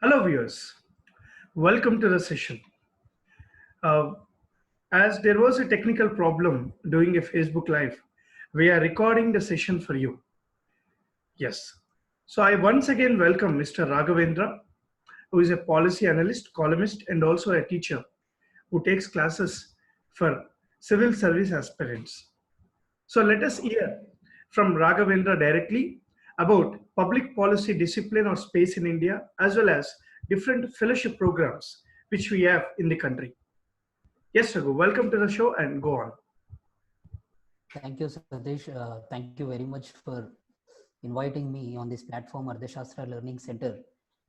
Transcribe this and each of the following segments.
Hello, viewers. Welcome to the session. Uh, as there was a technical problem doing a Facebook Live, we are recording the session for you. Yes. So I once again welcome Mr. Raghavendra, who is a policy analyst, columnist, and also a teacher who takes classes for civil service aspirants. So let us hear from Raghavendra directly about public policy discipline or space in India, as well as different fellowship programs which we have in the country. Yes, Raghu, welcome to the show and go on. Thank you, Satish. Thank you very much for inviting me on this platform, Ardhashastra Learning Center,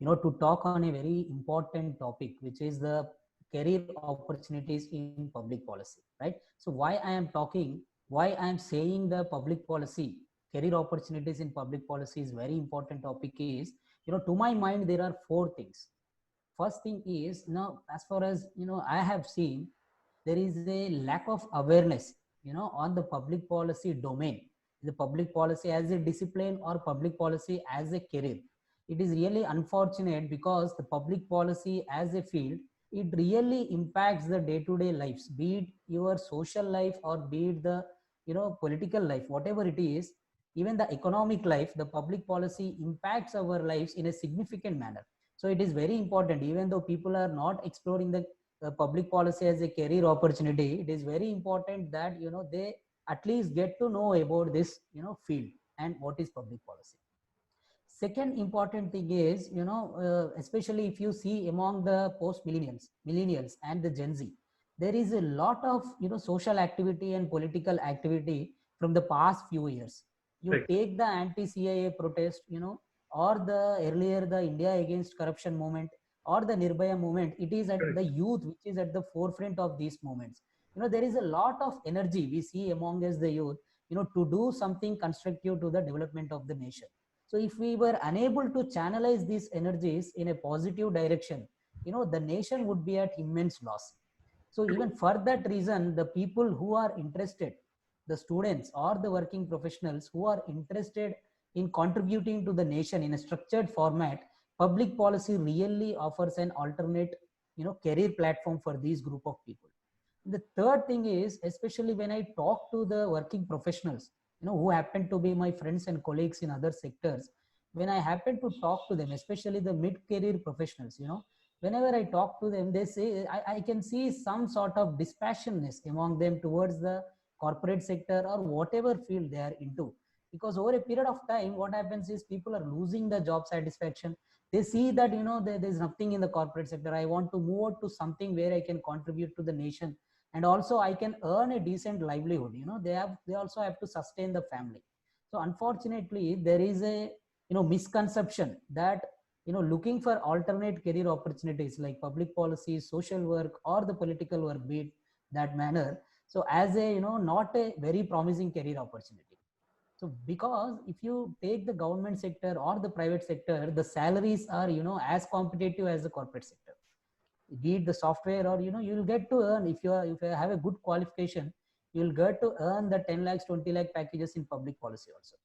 to talk on a very important topic, which is the career opportunities in public policy, right? So why I am saying the public policy, career opportunities in public policy is very important topic is, to my mind, there are four things. First thing is, as far as, I have seen, there is a lack of awareness on the public policy domain, the public policy as a discipline or public policy as a career. It is really unfortunate because the public policy as a field, it really impacts the day-to-day lives, be it your social life or be it the political life, whatever it is. Even the economic life, the public policy impacts our lives in a significant manner. So it is very important, even though people are not exploring the public policy as a career opportunity, it is very important that they at least get to know about this field and what is public policy. Second important thing is, especially if you see among the post millennials and the Gen Z, there is a lot of social activity and political activity from the past few years. You Right. take the anti-CIA protest, or the earlier the India against corruption movement or the Nirbhaya movement. It is at the Correct. youth which is at the forefront of these movements. There is a lot of energy we see among us the youth, to do something constructive to the development of the nation. So if we were unable to channelize these energies in a positive direction, the nation would be at immense loss. So even for that reason, the people who are interested, the students or the working professionals who are interested in contributing to the nation in a structured format, public policy really offers an alternate, career platform for these group of people. The third thing is, especially when I talk to the working professionals, who happen to be my friends and colleagues in other sectors, when I happen to talk to them, especially the mid-career professionals, whenever I talk to them, they say I can see some sort of dispassionate among them towards the corporate sector or whatever field they are into. Because over a period of time, what happens is people are losing the job satisfaction. They see that there's nothing in the corporate sector. I want to move out to something where I can contribute to the nation, and also I can earn a decent livelihood. They also have to sustain the family. So unfortunately, there is a misconception that looking for alternate career opportunities like public policy, social work, or the political work, be it that manner, so as a not a very promising career opportunity. So because if you take the government sector or the private sector, the salaries are as competitive as the corporate sector, be it the software, or you'll get to earn, if you have a good qualification, you'll get to earn the 10 lakhs 20 lakh packages in public policy also.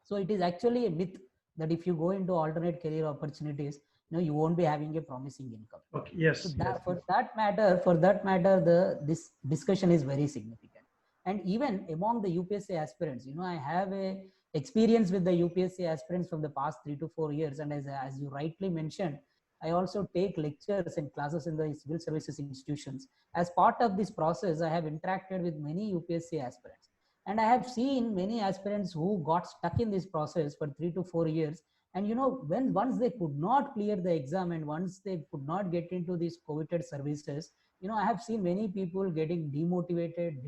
So it is actually a myth that if you go into alternate career opportunities, you won't be having a promising income. Okay. So Yes. Yes. that for that matter, this discussion is very significant. And even among the UPSC aspirants, I have a experience with the UPSC aspirants from the past 3 to 4 years, and as you rightly mentioned, I also take lectures and classes in the civil services institutions. As part of this process, I have interacted with many UPSC aspirants, and I have seen many aspirants who got stuck in this process for 3 to 4 years. And when once they could not clear the exam and once they could not get into these coveted services, I have seen many people getting demotivated,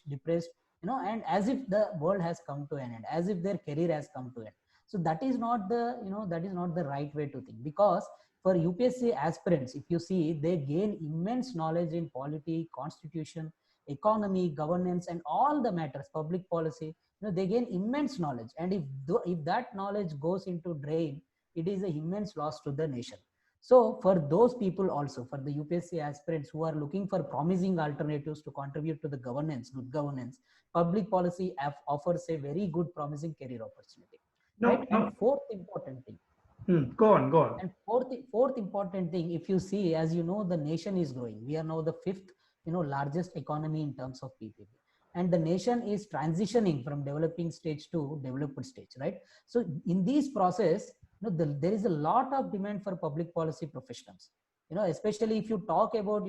depressed, and as if the world has come to an end, as if their career has come to an end. So that is not the right way to think, because for UPSC aspirants, if you see, they gain immense knowledge in polity, constitution, economy, governance, and all the matters, public policy. They gain immense knowledge, and if that knowledge goes into drain, it is a immense loss to the nation. So for those people also, for the UPSC aspirants who are looking for promising alternatives to contribute to the governance, good governance, public policy offers a very good promising career opportunity, No. right? And No. fourth important thing. Go on, go on. And fourth important thing, if you see, as you know, the nation is growing. We are now the fifth, largest economy in terms of PPP, and the nation is transitioning from developing stage to developed stage, right? So in this process, there is a lot of demand for public policy professionals. Especially if you talk about,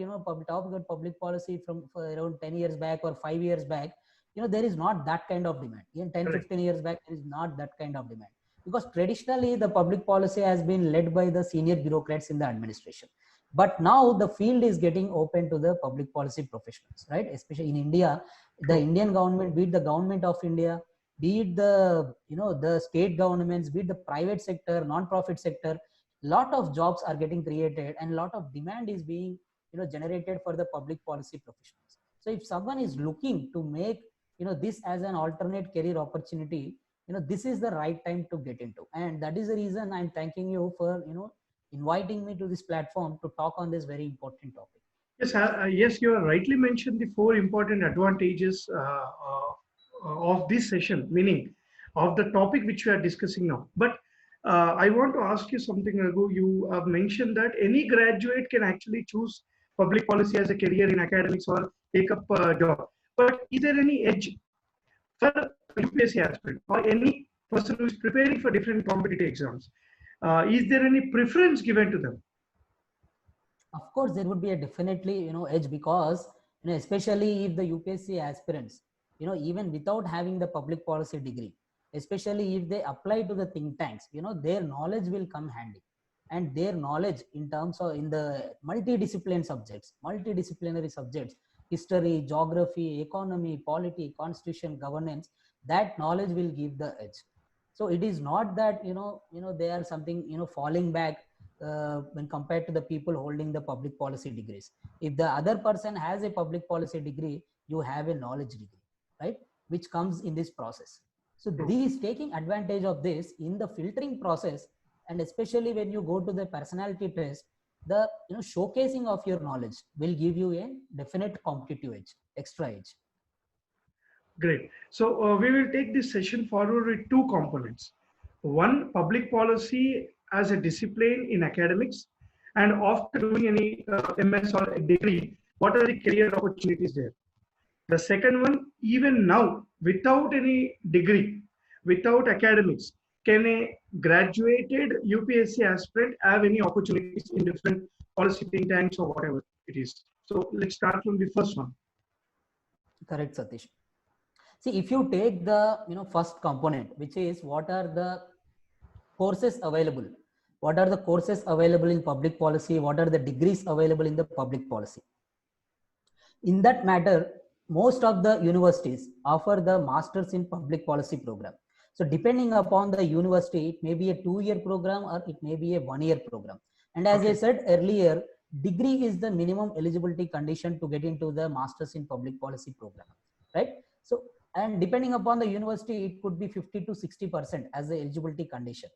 public policy from for around 10 years back or 5 years back, there is not that kind of demand. Even 10, Correct. 15 years back, there is not that kind of demand, because traditionally the public policy has been led by the senior bureaucrats in the administration. But now the field is getting open to the public policy professionals, right? Especially in India, the Indian government, be it the government of India, be it the state governments, be it the private sector, non-profit sector, lot of jobs are getting created and lot of demand is being generated for the public policy professionals. So if someone is looking to make this as an alternate career opportunity, this is the right time to get into. And that is the reason I'm thanking you for inviting me to this platform to talk on this very important topic. Yes, yes, you have rightly mentioned the four important advantages of this session, meaning of the topic which we are discussing now. But I want to ask you something, Raghu. You have mentioned that any graduate can actually choose public policy as a career in academics or take up a job. But is there any edge for UPSC aspirant or any person who is preparing for different competitive exams? Is there any preference given to them? Of course, there would be a definitely edge, because especially if the UPSC aspirants, even without having the public policy degree, especially if they apply to the think tanks, their knowledge will come handy. And their knowledge in terms of in the multidisciplinary subjects, history, geography, economy, polity, constitution, governance, that knowledge will give the edge. So it is not that they are something falling back when compared to the people holding the public policy degrees. If the other person has a public policy degree, you have a knowledge degree, right, which comes in this process. So these taking advantage of this in the filtering process, and especially when you go to the personality test, the showcasing of your knowledge will give you a definite competitive edge, extra edge. Great. So we will take this session forward with two components. One, public policy as a discipline in academics, and after doing any MS or a degree, what are the career opportunities there? The second one, even now, without any degree, without academics, can a graduated UPSC aspirant have any opportunities in different policy think tanks or whatever it is? So let's start from the first one. Correct, Satish. See, if you take the first component, which is what are the courses available, what are the courses available in public policy, what are the degrees available in the public policy. In that matter, most of the universities offer the masters in public policy program. So depending upon the university, it may be a 2-year program or it may be a 1-year program. And as I said earlier, degree is the minimum eligibility condition to get into the masters in public policy program, right? So, and depending upon the university, it could be 50 to 60% as the eligibility condition.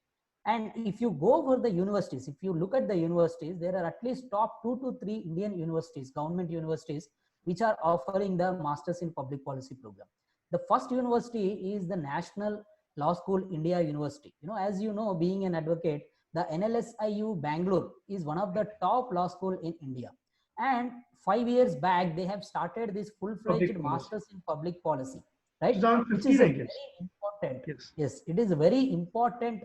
And if you go for the universities, if you look at the universities, there are at least top 2 to 3 Indian universities, government universities, which are offering the masters in public policy program. The first university is the National Law School India University. As you know, being an advocate, the NLSIU Bangalore is one of the top law school in India. And 5 years back, they have started this full-fledged masters in public policy, right? Which is a very important. Yes, it is a very important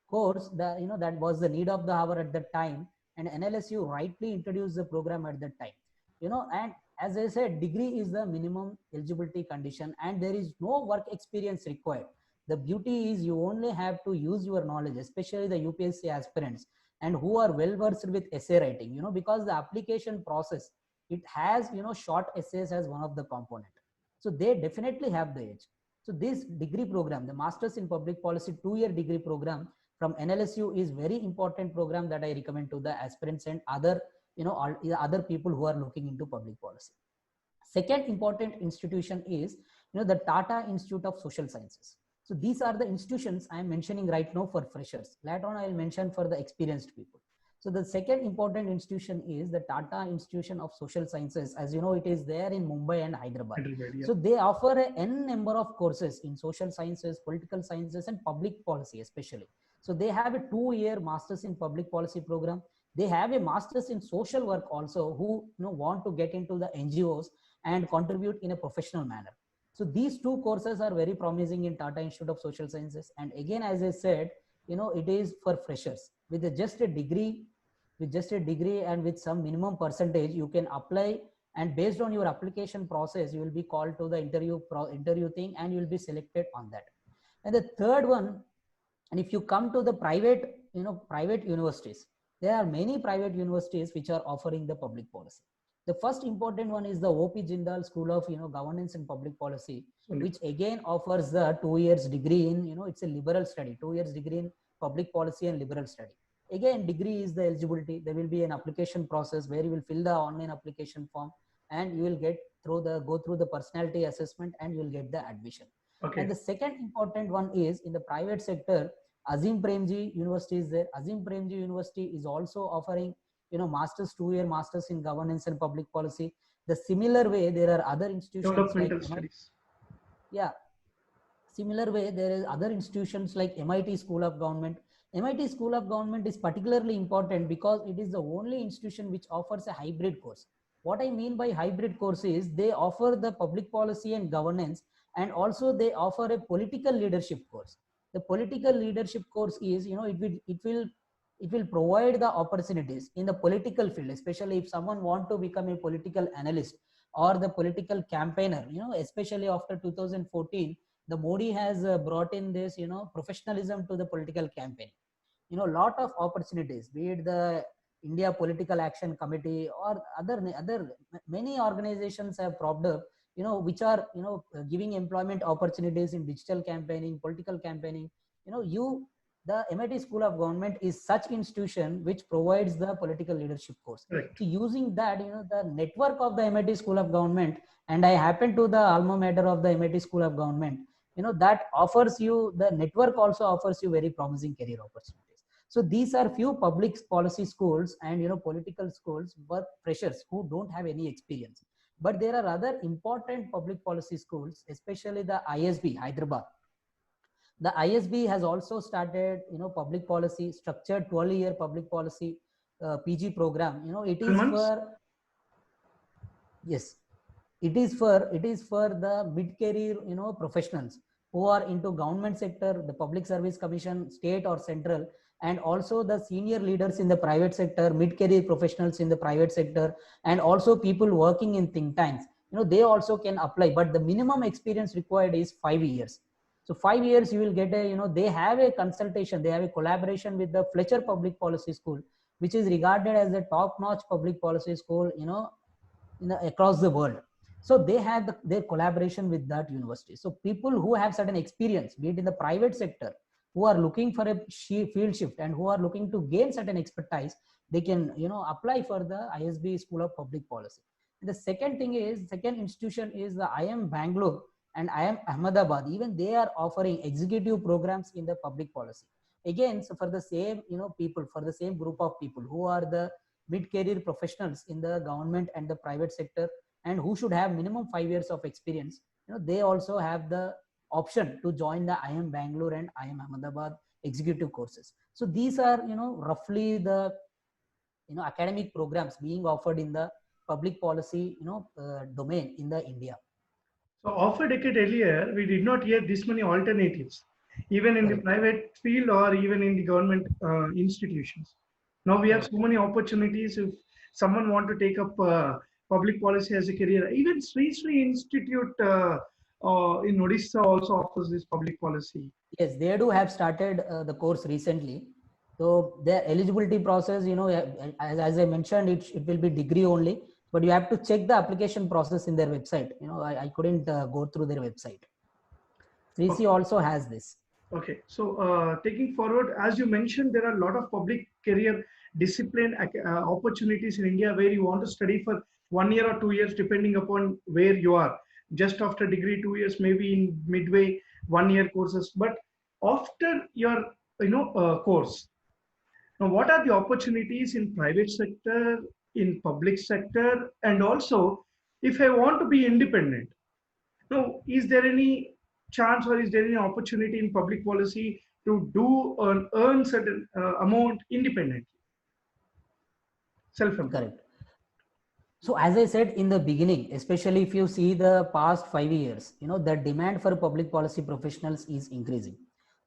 course that that was the need of the hour at that time, and NLSU rightly introduced the program at that time. And as I said, degree is the minimum eligibility condition, and there is no work experience required. The beauty is you only have to use your knowledge, especially the UPSC aspirants and who are well versed with essay writing, because the application process, it has short essays as one of the component. So they definitely have the edge. So this degree program, the Masters in Public Policy 2-year degree program from NLSU, is very important program that I recommend to the aspirants and other other people who are looking into public policy. Second important institution is the Tata Institute of Social Sciences. So these are the institutions I am mentioning right now for freshers. Later on I will mention for the experienced people. So the second important institution is the Tata Institution of Social Sciences. As you know, it is there in Mumbai and Hyderabad. So they offer an N number of courses in social sciences, political sciences, and public policy especially. So they have a 2-year masters in public policy program. They have a masters in social work also, who want to get into the NGOs and contribute in a professional manner. So these two courses are very promising in Tata Institute of Social Sciences. And again, as I said, it is for freshers with just a degree. With just a degree and with some minimum percentage, you can apply, and based on your application process, you will be called to the interview thing, and you will be selected on that. And the third one, and if you come to the private universities, there are many private universities which are offering the public policy. The first important one is the OP Jindal School of Governance and Public Policy, which again offers the 2 years degree in it's a liberal study, 2 years degree in public policy and liberal study. Again, degree is the eligibility. There will be an application process where you will fill the online application form, and you will go through the personality assessment, and you will get the admission. Okay. And the second important one is in the private sector, Azim Premji University is there. Azim Premji University is also offering masters, 2-year masters in governance and public policy. The similar way, there are other institutions developmental like studies. Yeah. Similar way, there is other institutions like MIT School of Government. MIT School of Government is particularly important because it is the only institution which offers a hybrid course. What I mean by hybrid course is they offer the public policy and governance, and also they offer a political leadership course. The political leadership course is, it will provide the opportunities in the political field, especially if someone want to become a political analyst or the political campaigner. Especially after 2014, the Modi has brought in this, professionalism to the political campaign. Lot of opportunities, be it the India Political Action Committee or other many organizations have propped up, which are, giving employment opportunities in digital campaigning, political campaigning. The MIT School of Government is such institution which provides the political leadership course. Right. So using that, the network of the MIT School of Government, and I happen to the alma mater of the MIT School of Government, that offers you, the network also offers you very promising career opportunities. So these are few public policy schools and political schools, but freshers who don't have any experience. But there are other important public policy schools, especially the ISB Hyderabad. The ISB has also started public policy, structured 12-year public policy PG program. It is for, yes, it is for the mid-career professionals who are into government sector, the Public Service Commission, state or central, and also the senior leaders in the private sector, mid-career professionals in the private sector, and also people working in think tanks. They also can apply, but the minimum experience required is 5 years. So 5 years you will get they have a consultation, they have a collaboration with the Fletcher Public Policy School, which is regarded as a top-notch public policy school, across the world. So they have their collaboration with that university. So people who have certain experience, be it in the private sector, who are looking for a field shift and who are looking to gain certain expertise, they can apply for the ISB School of Public Policy. And the second institution is the IIM Bangalore and IIM Ahmedabad. Even they are offering executive programs in the public policy. Again, so for the same people, for the same group of people who are the mid-career professionals in the government and the private sector, and who should have minimum 5 years of experience, they also have the option to join the IIM Bangalore and IIM Ahmedabad executive courses. So these are roughly the academic programs being offered in the public policy domain in the India. So half a decade earlier, we did not hear this many alternatives, even in the private field or even in the government institutions. Now we have so many opportunities. If someone want to take up public policy as a career, even Sri Sri Institute in Odisha also offers this public policy. Yes, they do have started the course recently. So their eligibility process, as I mentioned, it will be degree only, but you have to check the application process in their website. I couldn't go through their website. 3C also has this. Okay, so taking forward, as you mentioned, there are a lot of public career discipline opportunities in India where you want to study for 1 year or 2 years, depending upon where you are. Just after degree, 2 years, maybe in midway, 1 year courses. But after your course, now what are the opportunities in private sector, in public sector, and also if I want to be independent? Now, is there any chance or is there any opportunity in public policy to do and earn certain amount independently, self-employed. Correct. So as I said in the beginning, especially if you see the past 5 years, the demand for public policy professionals is increasing.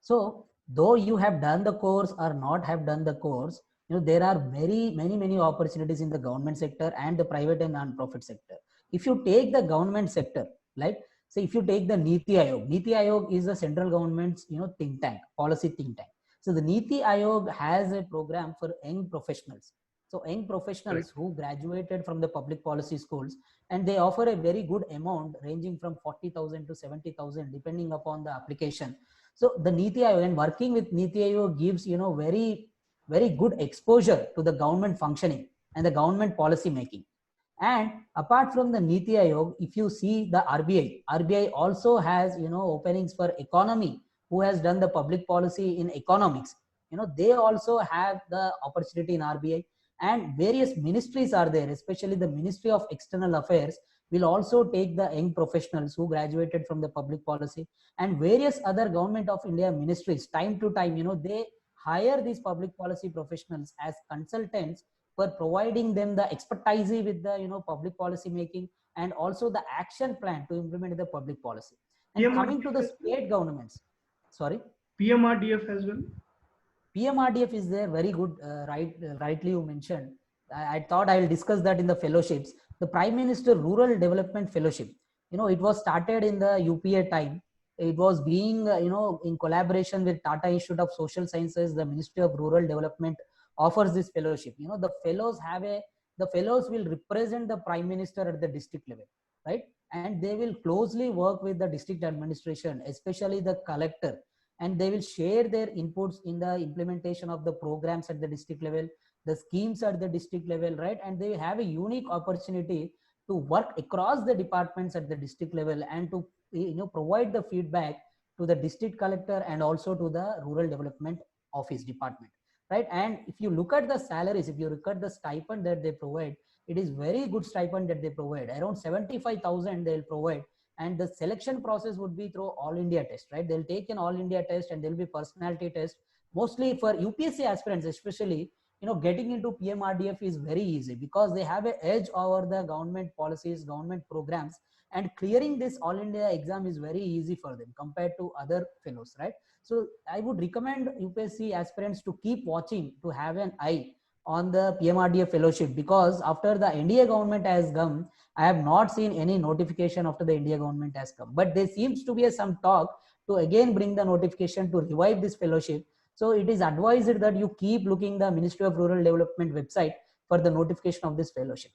So though you have done the course or not have done the course, there are many opportunities in the government sector and the private and non-profit sector. If you take the government sector, like say if you take the Niti Aayog is the central government's think tank, policy think tank. So the Niti Aayog has a program for young professionals. So young professionals who graduated from the public policy schools, and they offer a very good amount ranging from 40,000 to 70,000 depending upon the application. So the Niti Aayog, and working with Niti Aayog gives very good exposure to the government functioning and the government policy making. And apart from the Niti Aayog, if you see the RBI also has openings for economy, who has done the public policy in economics. They also have the opportunity in RBI, and various ministries are there, especially the Ministry of External Affairs will also take the young professionals who graduated from the public policy, and various other government of India ministries time to time, they hire these public policy professionals as consultants for providing them the expertise with the public policy making and also the action plan to implement the public policy. And coming to the state governments, sorry, PMRDF as well. PMRDF is there, very good, rightly you mentioned. I thought I will discuss that in the fellowships. The Prime Minister Rural Development Fellowship, it was started in the UPA time. It was being, in collaboration with Tata Institute of Social Sciences, the Ministry of Rural Development offers this fellowship. The fellows will represent the Prime Minister at the district level, right? And they will closely work with the district administration, especially the collector, and they will share their inputs in the implementation of the programs at the district level, the schemes at the district level, right? And they have a unique opportunity to work across the departments at the district level and to provide the feedback to the district collector and also to the rural development office department, right? And if you look at the salaries, if you look at the stipend that they provide, it is very good stipend that they provide. Around 75,000 they'll provide, and the selection process would be through all India test, right? They'll take an all India test and there'll be personality test. Mostly for UPSC aspirants, especially, getting into PMRDF is very easy because they have an edge over the government policies, government programs, and clearing this all India exam is very easy for them compared to other fellows, right? So I would recommend UPSC aspirants to keep watching, to have an eye on the PMRDF fellowship, because after the India government has come, I have not seen any notification after the India government has come, but there seems to be some talk to again bring the notification to revive this fellowship. So it is advised that you keep looking the Ministry of Rural Development website for the notification of this fellowship.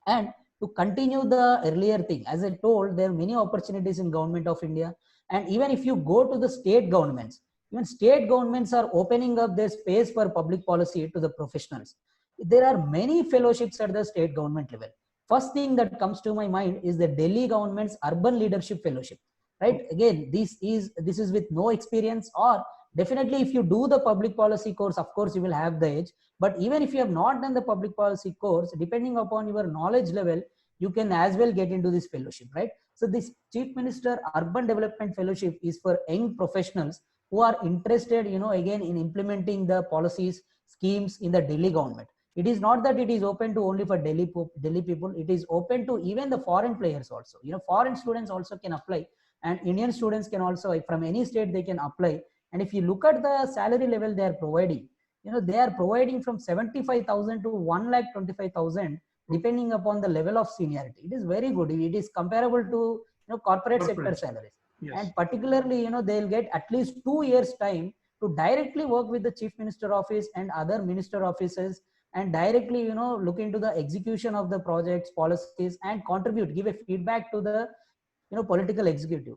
And to continue the earlier thing, as I told, there are many opportunities in government of India. And even if you go to the state governments, even state governments are opening up their space for public policy to the professionals. There are many fellowships at the state government level. First thing that comes to my mind is the Delhi government's Urban Leadership Fellowship, right? Again, this is with no experience, or definitely if you do the public policy course, of course you will have the edge. But even if you have not done the public policy course, depending upon your knowledge level, you can as well get into this fellowship, right? So this Chief Minister Urban Development Fellowship is for young professionals who are interested, again, in implementing the policies, schemes in the Delhi government. It is not that it is open to only for Delhi people. It is open to even the foreign players also. Foreign students also can apply, and Indian students can also, from any state, they can apply. And if you look at the salary level they are providing, they are providing from 75,000 to 1,25,000 depending upon the level of seniority. It is very good. It is comparable to corporate sector salaries. Yes. And particularly, they'll get at least 2 years time to directly work with the Chief Minister office and other minister offices, and directly, look into the execution of the projects, policies, and contribute, give a feedback to the, political executive.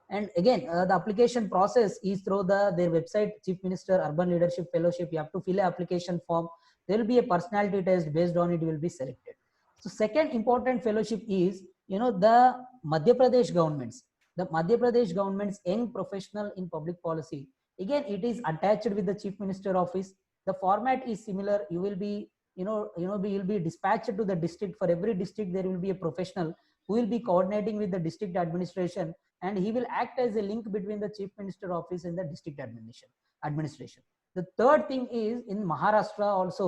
And again, the application process is through their website, Chief Minister Urban Leadership Fellowship. You have to fill an application form. There will be a personality test. Based on it, you will be selected. So second important fellowship is, the Madhya Pradesh governments. The Madhya Pradesh government's young professional in public policy. Again, it is attached with the Chief Minister office. The format is similar. You will be, you'll be dispatched to the district. For every district, there will be a professional who will be coordinating with the district administration, and he will act as a link between the chief minister office and the district administration. The third thing is in Maharashtra also,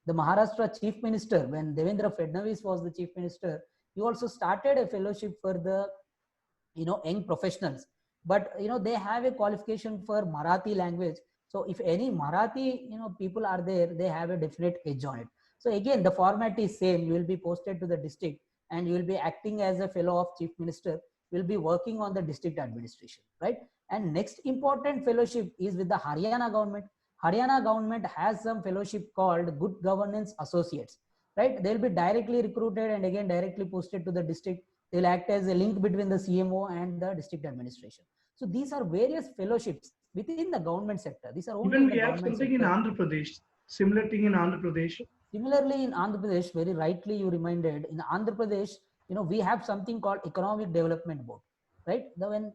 the Maharashtra chief minister, when Devendra Fadnavis was the chief minister, he also started a fellowship for the young professionals, but they have a qualification for Marathi language. So if any Marathi people are there, they have a definite edge on it. So again, the format is same. You will be posted to the district and you will be acting as a fellow of chief minister, will be working on the district administration, right? And next important fellowship is with the Haryana government. Haryana government has some fellowship called Good Governance Associates, right? They'll be directly recruited and again directly posted to the district. They will act as a link between the CMO and the district administration. So these are various fellowships within the government sector. These are only Even in we the have government something in sector. Andhra Pradesh, similar thing in Andhra Pradesh. Similarly, in Andhra Pradesh, very rightly you reminded, in Andhra Pradesh, we have something called Economic Development Board, right? When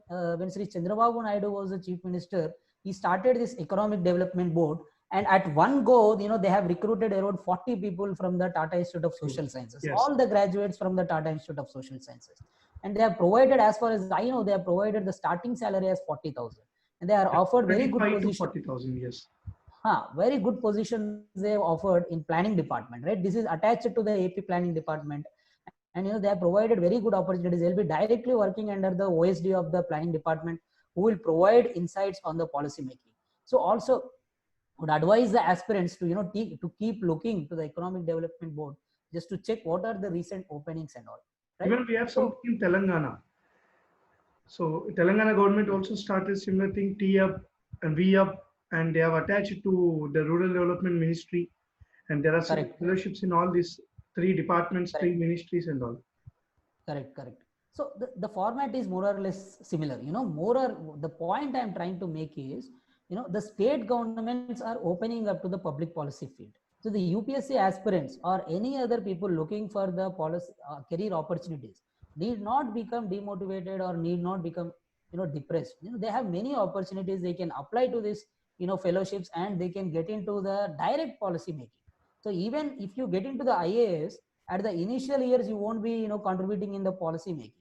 Sri Chandrababu Naidu was the chief minister, he started this Economic Development Board, and at one go, they have recruited around 40 people from the Tata Institute of Social Sciences, Yes. all the graduates from the Tata Institute of Social Sciences, and they have provided, as far as I know, they have provided the starting salary as 40,000, and they are offered very good 25 to position. 40,000, yes. Very good positions they have offered in planning department, right? This is attached to the AP planning department, and they have provided very good opportunities. They'll be directly working under the OSD of the planning department, who will provide insights on the policy making. So also would advise the aspirants to to keep looking to the Economic Development Board just to check what are the recent openings and all, right? Even we have something in Telangana. So Telangana government also started similar thing, T-up and V-up, and they have attached to the Rural Development Ministry, and there are some fellowships in all these three departments, three ministries and all. Correct. So the format is more or less similar. The point I'm trying to make is, the state governments are opening up to the public policy field. So the UPSC aspirants or any other people looking for the policy career opportunities need not become demotivated or need not become depressed. They have many opportunities. They can apply to this fellowships and they can get into the direct policy making. So even if you get into the IAS, at the initial years you won't be contributing in the policy making.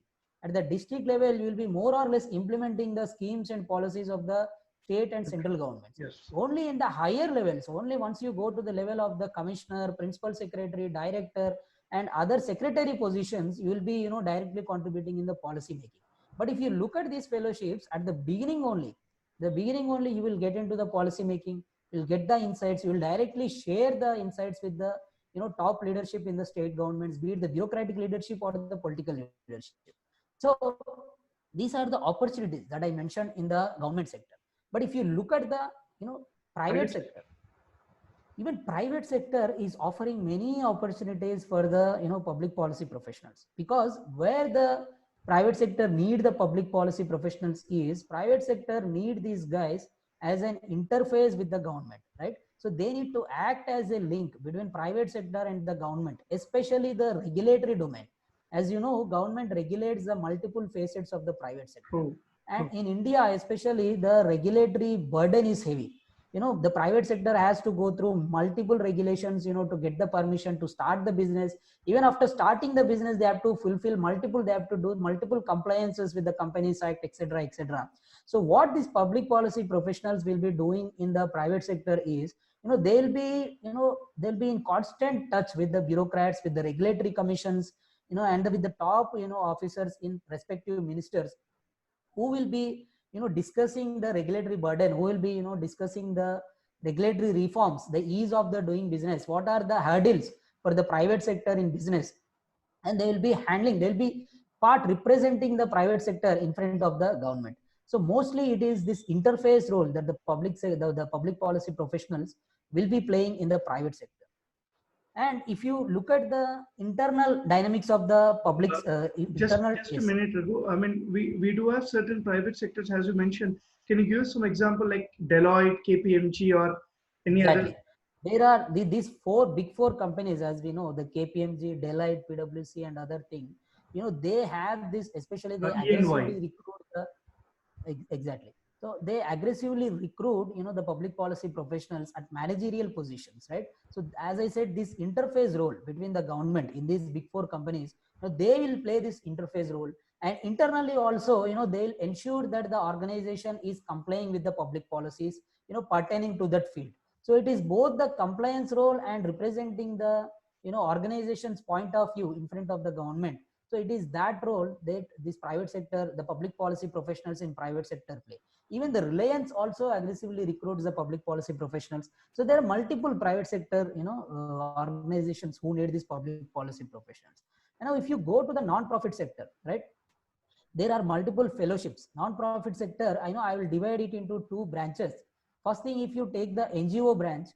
At the district level, you will be more or less implementing the schemes and policies of the state and central governments. Yes. Only in the higher levels, only once you go to the level of the commissioner, principal secretary, director, and other secretary positions, you will be directly contributing in the policy making. But if you look at these fellowships at the beginning only you will get into the policy making, you'll get the insights, you will directly share the insights with the top leadership in the state governments, be it the bureaucratic leadership or the political leadership. So these are the opportunities that I mentioned in the government sector. But if you look at the private sector, even private sector is offering many opportunities for the public policy professionals, because where the private sector need the public policy professionals is private sector need these guys as an interface with the government, right? So they need to act as a link between private sector and the government, especially the regulatory domain. As you know, government regulates the multiple facets of the private sector. And in India, especially, the regulatory burden is heavy. The private sector has to go through multiple regulations, to get the permission to start the business. Even after starting the business, they have to they have to do multiple compliances with the Companies Act, etc., etc. So what these public policy professionals will be doing in the private sector is, they'll be in constant touch with the bureaucrats, with the regulatory commissions, and with the top, officers in respective ministers, who will be discussing the regulatory burden, who will be discussing the regulatory reforms, the ease of the doing business, what are the hurdles for the private sector in business, and they will be they'll be part representing the private sector in front of the government. So mostly it is this interface role that the public policy professionals will be playing in the private sector. And if you look at the internal dynamics of the public, just a minute ago, I mean, we do have certain private sectors, as you mentioned. Can you give us some example like Deloitte, KPMG, or any other? There are these big four companies, as we know, the KPMG, Deloitte, PwC, and other thing. They have this, especially they aggressively recruit exactly. So they aggressively recruit, the public policy professionals at managerial positions, right? So as I said, this interface role between the government in these big four companies, they will play this interface role. And internally also, they'll ensure that the organization is complying with the public policies, pertaining to that field. So it is both the compliance role and representing the, organization's point of view in front of the government. So it is that role that this private sector, the public policy professionals in private sector play. Even the Reliance also aggressively recruits the public policy professionals. So there are multiple private sector, organizations who need these public policy professionals. And now if you go to the non-profit sector, right, there are multiple fellowships. Non-profit sector, I will divide it into two branches. First thing, if you take the NGO branch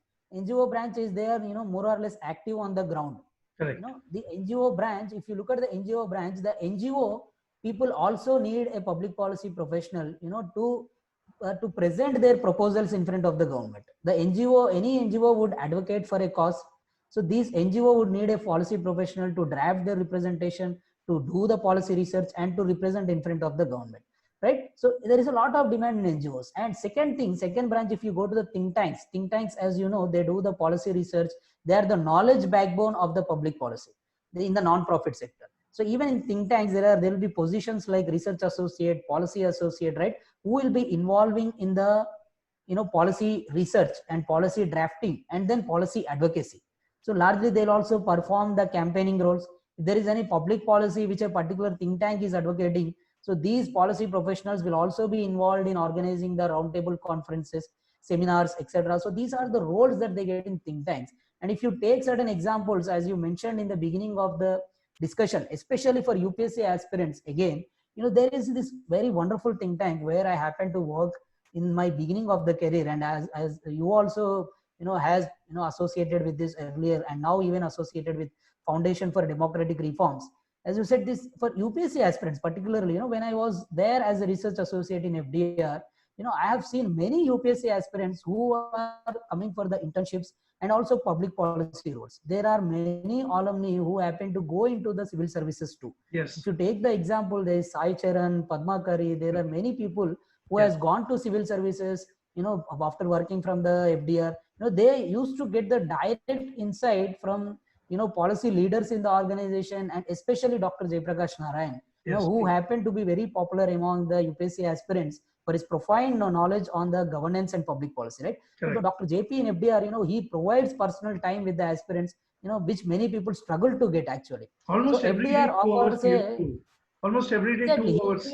is there, more or less active on the ground. Correct. The NGO branch, if you look at the NGO branch, the NGO people also need a public policy professional, to present their proposals in front of the government. The NGO, any NGO would advocate for a cause. So these NGO would need a policy professional to draft their representation, to do the policy research, and to represent in front of the government, right? So there is a lot of demand in NGOs. And second branch, if you go to the think tanks, as you know, they do the policy research. They are the knowledge backbone of the public policy in the non-profit sector. So even in think tanks, there will be positions like research associate, policy associate, right, who will be involving in the, policy research and policy drafting and then policy advocacy. So largely they'll also perform the campaigning roles. If there is any public policy which a particular think tank is advocating, so these policy professionals will also be involved in organizing the roundtable conferences, seminars, etc. So these are the roles that they get in think tanks. And if you take certain examples, as you mentioned in the beginning of the discussion, especially for UPSC aspirants, again, there is this very wonderful think tank where I happen to work in my beginning of the career, and as you also has associated with this earlier, and now even associated with Foundation for Democratic Reforms. As you said, this for UPSC aspirants particularly, when I was there as a research associate in FDR, I have seen many UPSC aspirants who are coming for the internships and also public policy roles. There are many alumni who happen to go into the civil services too. Yes. If you take the example, there is Sai Charan, Padma Kari, there are many people who has gone to civil services, after working from the FDR. They used to get the direct insight from, policy leaders in the organization, and especially Dr. Jaiprakash Narayan, who happened to be very popular among the UPSC aspirants for his profound knowledge on the governance and public policy, right? So Dr. JP in FDR, he provides personal time with the aspirants, which many people struggle to get actually. Almost so every FDR day, offers almost every day, exactly, 2 hours.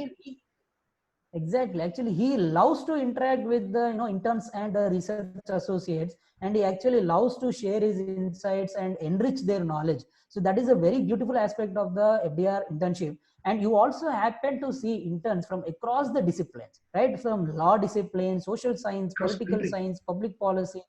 Exactly. Actually, he loves to interact with the interns and the research associates, and he actually loves to share his insights and enrich their knowledge. So that is a very beautiful aspect of the FDR internship. And you also happen to see interns from across the disciplines, right? From law discipline, social science, political science, public policy,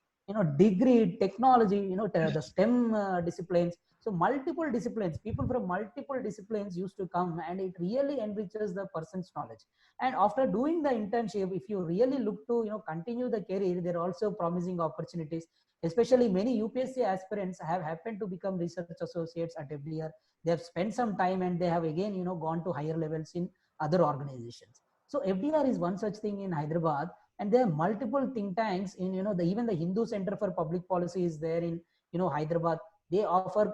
degree, technology, the STEM disciplines. So multiple disciplines, people from multiple disciplines used to come, and it really enriches the person's knowledge. And after doing the internship, if you really look to continue the career, there are also promising opportunities. Especially many UPSC aspirants have happened to become research associates at FDR. They have spent some time and they have again gone to higher levels in other organizations. So FDR is one such thing in Hyderabad, and there are multiple think tanks in even the Hindu Center for Public Policy is there in Hyderabad. They offer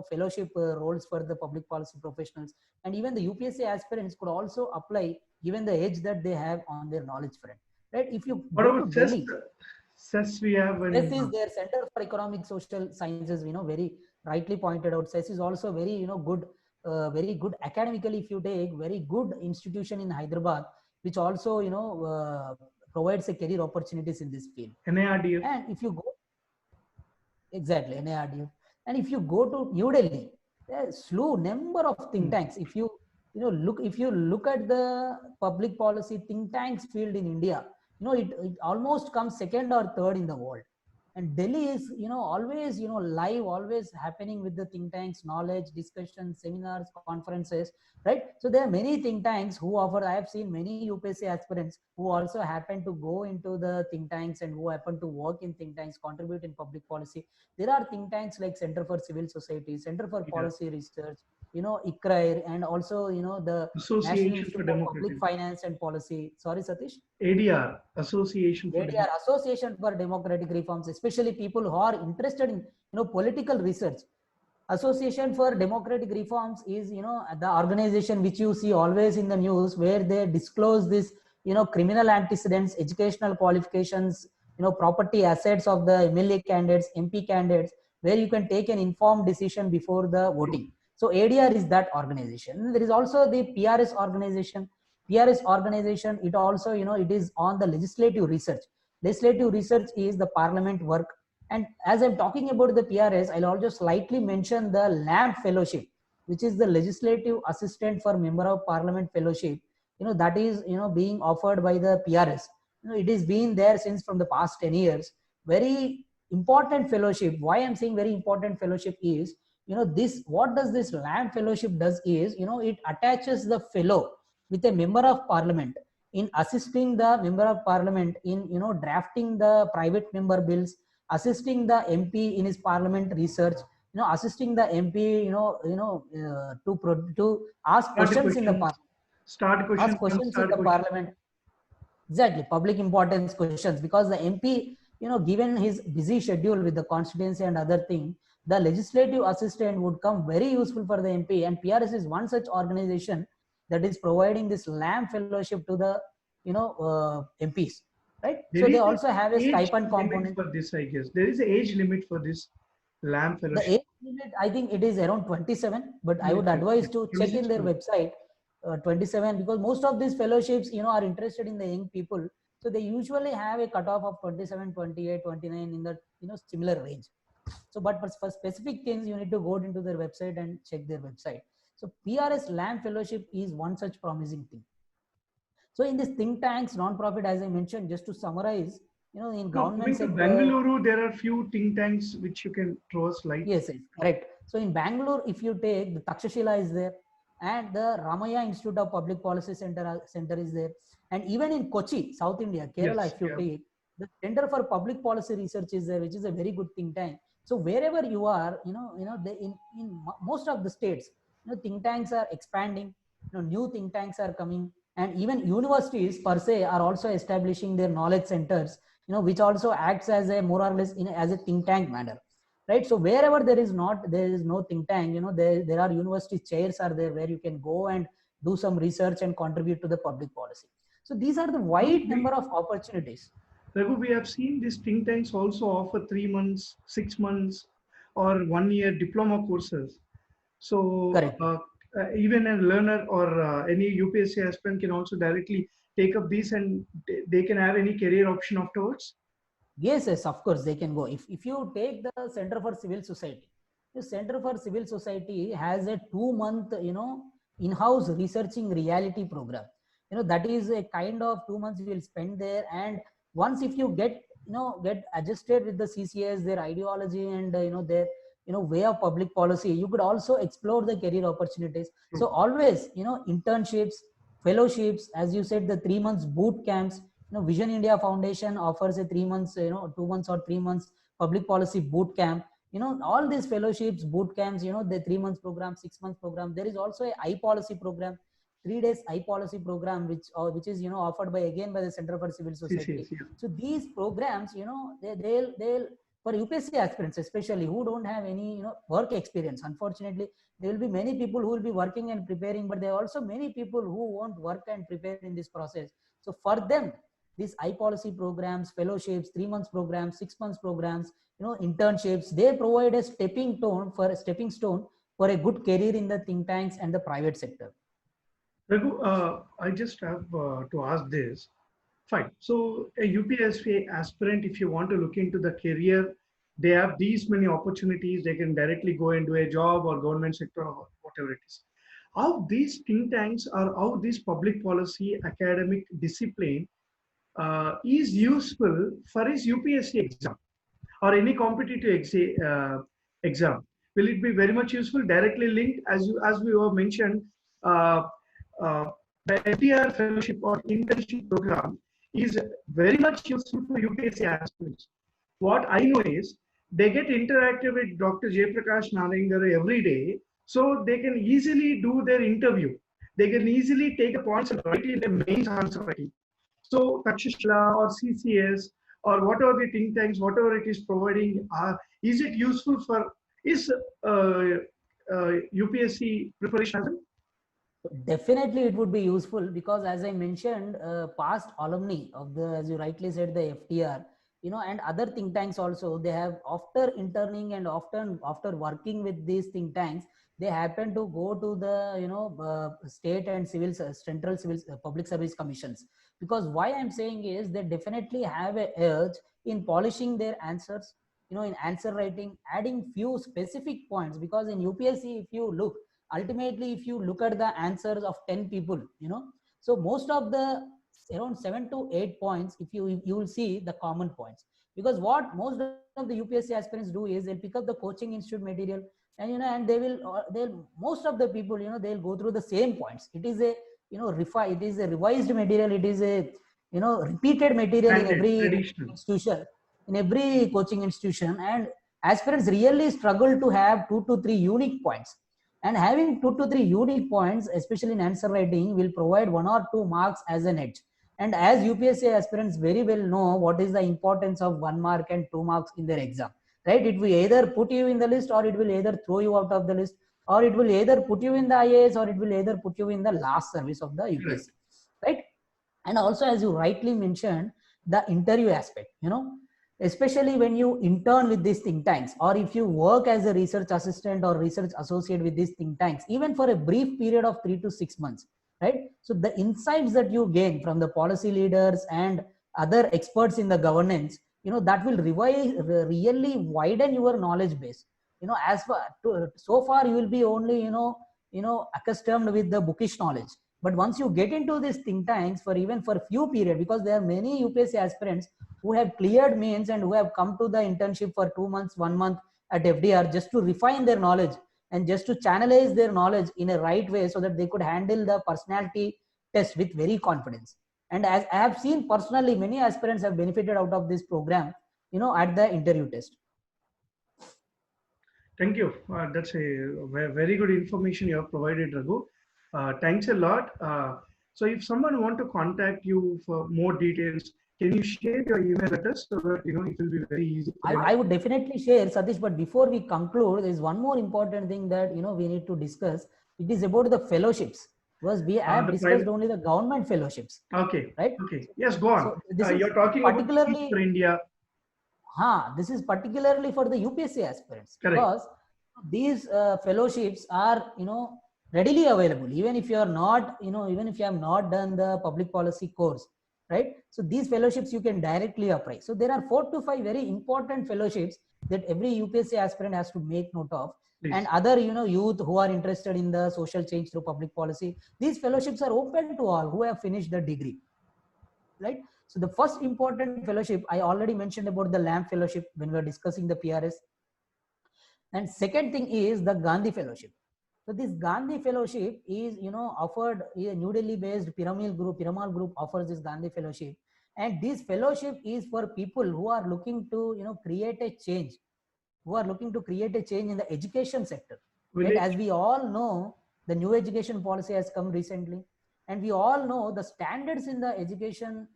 fellowship roles for the public policy professionals, and even the UPSC aspirants could also apply given the edge that they have on their knowledge front, right? If you go to Delhi, CES we have CES is their Center for Economic Social Sciences, very rightly pointed out. CES is also very good, very good academically. If you take, very good institution in Hyderabad, which also provides a career opportunities in this field. NIRDF. And if you go exactly NIRDF, and if you go to New Delhi, there's slew number of think tanks. If you look at the public policy think tanks field in India, it almost comes second or third in the world. And Delhi is always live, always happening with the think tanks, knowledge, discussions, seminars, conferences, right? So there are many think tanks who offer. I have seen many UPSC aspirants who also happen to go into the think tanks and who happen to work in think tanks, contribute in public policy. There are think tanks like Center for Civil Society, Center for Policy Research, ICRAIR, and also the Association National Institute for Public Finance and Policy. Sorry, Satish. ADR, Association for Democratic Reforms, especially people who are interested in political research. Association for Democratic Reforms is, the organization which you see always in the news, where they disclose this, criminal antecedents, educational qualifications, property assets of the MLA candidates, MP candidates, where you can take an informed decision before the voting. So ADR is that organization. There is also the PRS organization. PRS organization, it also, it is on the legislative research. Legislative research is the parliament work. And as I'm talking about the PRS, I'll also slightly mention the LAMP fellowship, which is the Legislative Assistant for Member of Parliament fellowship. That is, being offered by the PRS. It is been there since from the past 10 years. Very important fellowship. Why I'm saying very important fellowship is, what does this LAMP fellowship does is, it attaches the fellow with a member of parliament in assisting the member of parliament in, drafting the private member bills, assisting the MP in his parliament research, assisting the MP, to ask questions in the parliament, Start question, ask questions in start the question. parliament. Exactly, public importance questions, because the MP, given his busy schedule with the constituency and other thing, the legislative assistant would come very useful for the MP. And PRS is one such organization that is providing this LAMP fellowship to the, MPs, right? There So they is also have a an age stipend limit component. for this, I guess. There is an age limit for this LAMP The fellowship. age limit, I think it is around 27, but I would advise to check in their website, 27, because most of these fellowships, are interested in the young people. So they usually have a cutoff of 27, 28, 29 in the, similar range. So, but for specific things, you need to go into their website and check their website. So PRS LAMP fellowship is one such promising thing. So in this think tanks, non-profit, as I mentioned, just to summarize, in government sector, Bengaluru, there are few think tanks which you can throw us light. Yes, correct. So in Bangalore, if you take the Takshashila is there, and the Ramaya Institute of Public Policy Center is there, and even in Kochi, South India, Kerala, Yes, if you take, the Center for Public Policy Research is there, which is a very good think tank. So wherever you are, in most of the states, think tanks are expanding, new think tanks are coming, and even universities per se are also establishing their knowledge centers, which also acts as a more or less as a think tank manner, right? So wherever there is no think tank, there are university chairs are there where you can go and do some research and contribute to the public policy. So these are the wide number of opportunities. Raghu, we have seen these think tanks also offer 3 months, 6 months, or 1 year diploma courses. So even a learner or any UPSC aspirant can also directly take up these, and they can have any career option afterwards. Yes, of course they can go. If you take the Center for Civil Society, the Center for Civil Society has a 2-month, in-house researching reality program. That is a kind of 2 months you will spend there. And once if you get adjusted with the CCS, their ideology and, their, way of public policy, you could also explore the career opportunities. So always, internships, fellowships, as you said, the 3 months boot camps. Vision India Foundation offers a 3 months, 2 months or 3 months public policy boot camp. All these fellowships, boot camps, the 3 months program, 6 months program. There is also a I-policy program, 3 days I-policy program, which is, offered by the Center for Civil Society. So these programs, they'll for UPSC aspirants, especially who don't have any, work experience. Unfortunately, there will be many people who will be working and preparing, but there are also many people who won't work and prepare in this process. So for them, these I-policy programs, fellowships, 3 months programs, 6 months programs, internships, they provide a stepping stone for a good career in the think tanks and the private sector. Raghu, I just have to ask this. Fine. So a UPSC aspirant, if you want to look into the career, they have these many opportunities. They can directly go into a job or government sector or whatever it is. How these think tanks or how this public policy academic discipline is useful for his UPSC exam or any competitive exam? Will it be very much useful? Directly linked, as we were mentioned, uh, uh, the FDR fellowship or internship program is very much useful for UPSC aspirants. What I know is they get interactive with Dr. Jayaprakash Narayangar every day, so they can easily do their interview. They can easily take the points and write in the main answer writing. So Takshashila or CCS or whatever the think tanks, whatever it is providing, is it useful for Is UPSC preparation as well? Definitely, it would be useful because, as I mentioned, past alumni of the, as you rightly said, the FTR, and other think tanks also, they have after interning and often after working with these think tanks, they happen to go to the state and central civil public service commissions. Because why I'm saying is they definitely have a urge in polishing their answers, in answer writing, adding few specific points. Because in UPSC, if you look, ultimately if you look at the answers of 10 people, so most of the around 7 to 8 points, if you will see the common points. Because what most of the UPSC aspirants do is they'll pick up the coaching institute material, and and they'll most of the people, they'll go through the same points. It is a it is a revised material, it is a repeated material in Standard, every traditional. institution, in every coaching institution, and aspirants really struggle to have 2 to 3 unique points. And having 2 to 3 unique points, especially in answer writing, will provide 1 or 2 marks as an edge. And as UPSC aspirants very well know what is the importance of 1 mark and 2 marks in their exam, right? It will either put you in the list, or it will either throw you out of the list, or it will either put you in the IAS, or it will either put you in the last service of the UPSC, right? And also, as you rightly mentioned, the interview aspect, especially when you intern with these think tanks, or if you work as a research assistant or research associate with these think tanks, even for a brief period of 3 to 6 months, right? So the insights that you gain from the policy leaders and other experts in the governance, that will really widen your knowledge base. As far so far you will be only accustomed with the bookish knowledge. But once you get into these think tanks for even for few period, because there are many UPSC aspirants who have cleared mains and who have come to the internship for 2 months, 1 month at FDR, just to refine their knowledge and just to channelize their knowledge in a right way, so that they could handle the personality test with very confidence. And as I have seen personally, many aspirants have benefited out of this program, at the interview test. Thank you. That's a very good information you have provided, Raghu. Thanks a lot. So if someone want to contact you for more details, can you share your email address so that it will be very easy? I would definitely share, Satish, but before we conclude, there is one more important thing that we need to discuss. It is about the fellowships, because we have discussed only the government fellowships. Okay. Right? Okay. Yes, go on. So this is You're talking particularly about for India. this is particularly for the UPSC aspirants. Correct. Because these fellowships are readily available, even if you are not even if you have not done the public policy course, right? So these fellowships you can directly apply. So there are 4 to 5 very important fellowships that every UPSC aspirant has to make note of. Please. And other youth who are interested in the social change through public policy, these fellowships are open to all who have finished the degree, right? So the first important fellowship I already mentioned about the LAMP fellowship when we were discussing the PRS. And second thing is the Gandhi fellowship. So this Gandhi fellowship is offered, a New Delhi based Piramal group offers this Gandhi fellowship. And this fellowship is for people who are looking to create a change, in the education sector. Right? As we all know, the new education policy has come recently, and we all know the standards in the education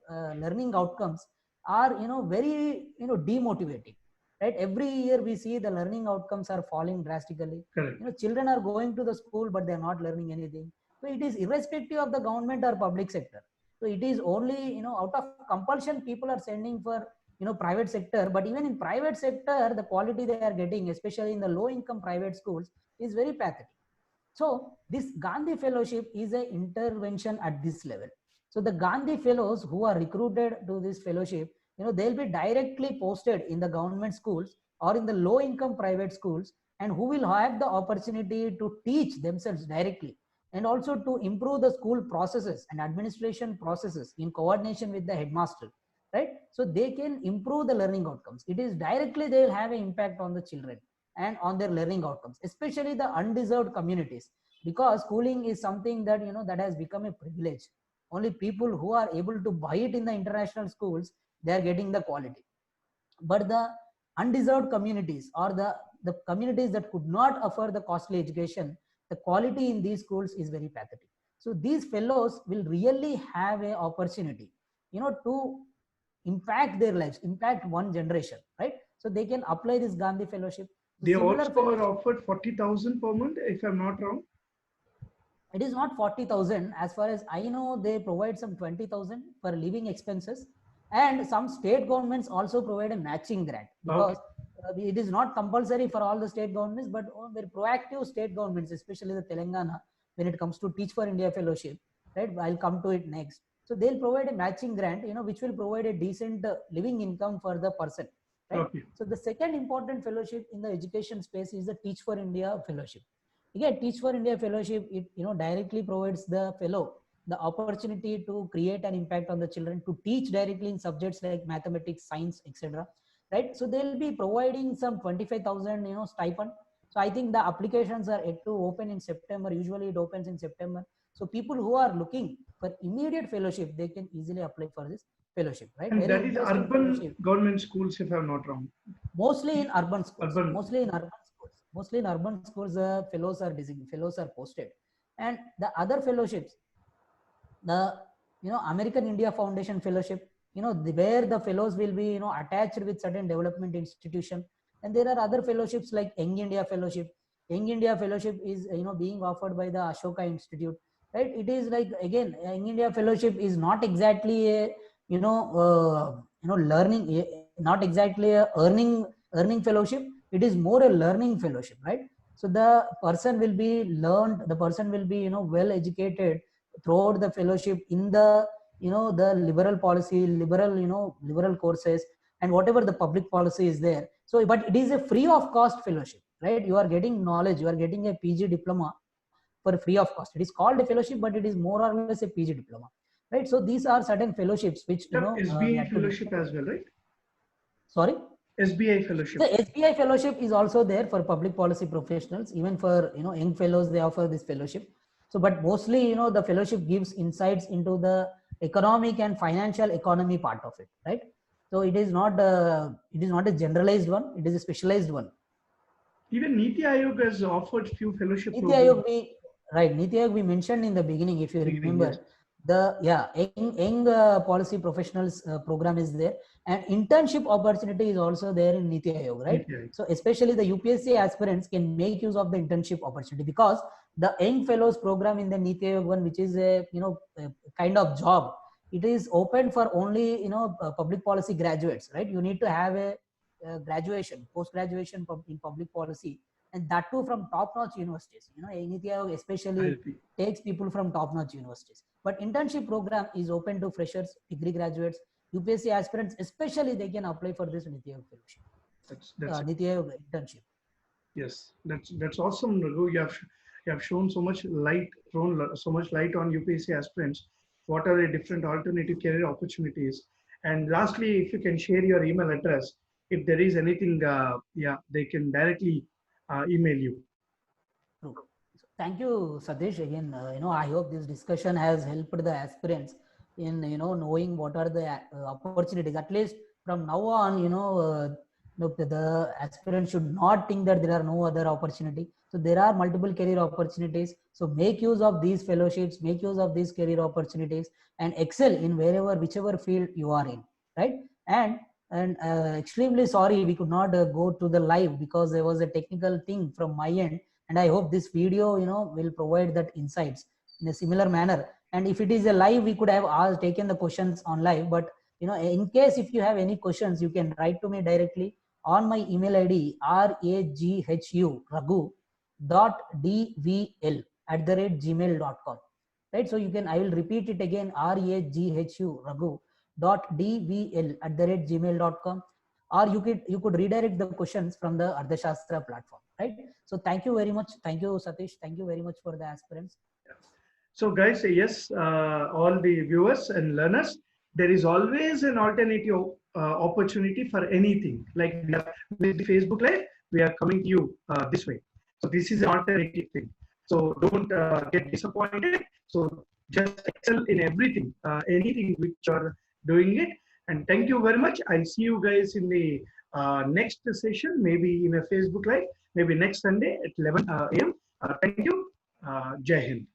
learning outcomes are very demotivating, right? Every year we see the learning outcomes are falling drastically. Correct. Children are going to the school, but they're not learning anything. So it is irrespective of the government or public sector. So it is only out of compulsion people are sending for private sector. But even in private sector, the quality they are getting, especially in the low income private schools, is very pathetic. So this Gandhi fellowship is an intervention at this level. So the Gandhi fellows who are recruited to this fellowship, they'll be directly posted in the government schools or in the low income private schools, and who will have the opportunity to teach themselves directly, and also to improve the school processes and administration processes in coordination with the headmaster, right? So they can improve the learning outcomes. It is directly they will have an impact on the children and on their learning outcomes, especially the undeserved communities, because schooling is something that that has become a privilege. Only people who are able to buy it in the international schools, they are getting the quality. But the undeserved communities, or the communities that could not afford the costly education, the quality in these schools is very pathetic. So these fellows will really have an opportunity to impact their lives, impact one generation, right? So they can apply this Gandhi fellowship. They Similar also are offered 40,000 per month, if I'm not wrong. It is not 40,000. As far as I know, they provide some 20,000 for living expenses, and some state governments also provide a matching grant, because it is not compulsory for all the state governments, but very proactive state governments, especially the Telangana, when it comes to Teach for India fellowship, right? I'll come to it next. So they'll provide a matching grant, which will provide a decent living income for the person, right? Okay. So the second important fellowship in the education space is the Teach for India fellowship. Again, Teach for India fellowship, it directly provides the fellow the opportunity to create an impact on the children, to teach directly in subjects like mathematics, science, etc. Right? So they'll be providing some 25,000 stipend. So I think the applications are yet to open in September. Usually it opens in September. So people who are looking for immediate fellowship, they can easily apply for this fellowship, right? And Very that is interesting urban fellowship. government schools, if I'm not wrong. Mostly in urban schools. Urban. Mostly in urban schools. Mostly in urban schools, fellows are posted. And the other fellowships, the American India Foundation fellowship, where the fellows will be attached with certain development institution. And there are other fellowships like Young India Fellowship. Young India Fellowship is being offered by the Ashoka Institute, right? It is like, again, Young India Fellowship is not exactly a learning, not exactly a earning fellowship. It is more a learning fellowship, right? So the person will be learned, the person will be well educated throughout the fellowship in the the liberal policy, liberal courses, and whatever the public policy is there. So but it is a free of cost fellowship, right? You are getting knowledge, you are getting a PG diploma for free of cost. It is called a fellowship, but it is more or less a PG diploma, right? So these are certain fellowships which SBI fellowship as well, right? Sorry, SBI fellowship. the SBI fellowship is also there for public policy professionals. Even for young fellows, they offer this fellowship. So but mostly the fellowship gives insights into the economic and financial economy part of it, right? So it is not a generalized one, it is a specialized one. Even Niti Aayog has offered few fellowship Niti programs. Aayog, Niti Aayog we mentioned in the beginning, if you remember. Yes. The young policy professionals program is there, and internship opportunity is also there in Niti Aayog, right? So especially the UPSC aspirants can make use of the internship opportunity, because the young fellows program in the Niti Aayog one, which is a a kind of job, it is open for only public policy graduates, right? You need to have a graduation, post graduation in public policy, and that too from top-notch universities. Niti Aayog especially takes people from top-notch universities. But internship program is open to freshers, degree graduates, UPSC aspirants, especially they can apply for this Niti Aayog fellowship. That's Niti Aayog internship. Yes, that's awesome, Raghu. You have shown so much light, thrown so much light on UPSC aspirants. What are the different alternative career opportunities? And lastly, if you can share your email address, if there is anything, they can directly email you. True. So thank you, Satish. Again, I hope this discussion has helped the aspirants in knowing what are the opportunities. At least from now on, the aspirants should not think that there are no other opportunity. So there are multiple career opportunities. So make use of these fellowships, make use of these career opportunities, and excel in whichever field you are in, right? And extremely sorry we could not go to the live, because there was a technical thing from my end, and I hope this video will provide that insights in a similar manner. And if it is a live, we could have taken the questions on live, but in case if you have any questions, you can write to me directly on my email ID raghu.dvl@gmail.com, right? So you can, I will repeat it again, raghu.dvl@gmail.com, or you could redirect the questions from the Ardhashastra platform, right? So thank you very much. Thank you, Satish. Thank you very much for the aspirants. So guys, yes, all the viewers and learners, there is always an alternative opportunity for anything. Like with the Facebook Live, we are coming to you this way. So this is an alternative thing. So don't get disappointed. So just excel in everything, anything which are doing it. And thank you very much. I'll see you guys in the next session, maybe in a Facebook Live, maybe next Sunday at 11 a.m. Thank you. Jai Hind.